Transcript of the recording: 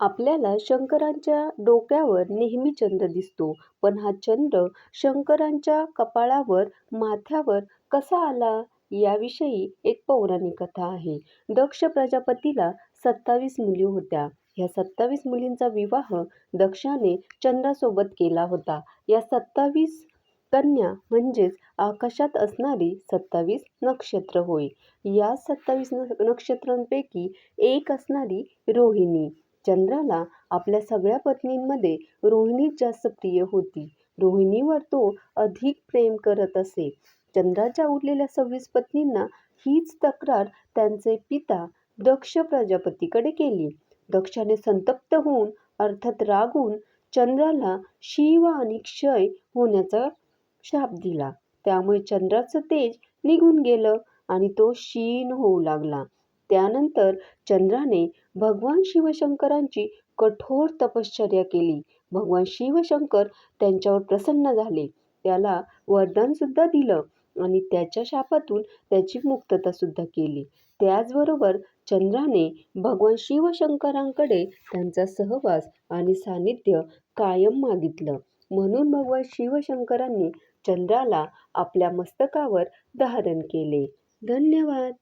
आपल्याला शंकरांच्या डोक्यावर नेहमी चंद्र दिसतो, पण हा चंद्र शंकरांच्या कपाळावर, माथ्यावर कसा आला? याविषयी एक पौराणिक कथा आहे. दक्ष प्रजापतीला 27 मुली होत्या. ह्या 27 मुलींचा विवाह दक्षाने चंद्रासोबत केला होता. या 27 कन्या म्हणजेच आकाशात असणारी 27 नक्षत्र होय. या 27 नक्षत्रांपैकी एक असणारी रोहिणी. चंद्राला आपल्या सगळ्या पत्नींमध्ये रोहिणीच जास्त प्रिय होती. रोहिणीवर तो अधिक प्रेम करत असे. चंद्राच्या उरलेल्या 26 पत्नींना हीच तक्रार त्यांचे पिता दक्ष प्रजापतीकडे केली. दक्षाने संतप्त होऊन अर्थात रागून चंद्राला शिव आणि क्षय होण्याचा शाप दिला. त्यामुळे चंद्राचं तेज निघून गेलं आणि तो क्षीण होऊ लागला. त्यानंतर चंद्राने भगवान शिवशंकरांची कठोर तपश्चर्या केली. भगवान शिवशंकर त्यांच्यावर प्रसन्न झाले. त्याला वरदान सुद्धा दिलं आणि त्याच्या शापातून त्याची मुक्तता सुद्धा केली. त्याचबरोबर चंद्राने भगवान शिवशंकरांकडे त्यांचा सहवास आणि सानिध्य कायम मागितलं. म्हणून भगवान शिवशंकरांनी चंद्राला आपल्या मस्तकावर धारण केले. धन्यवाद.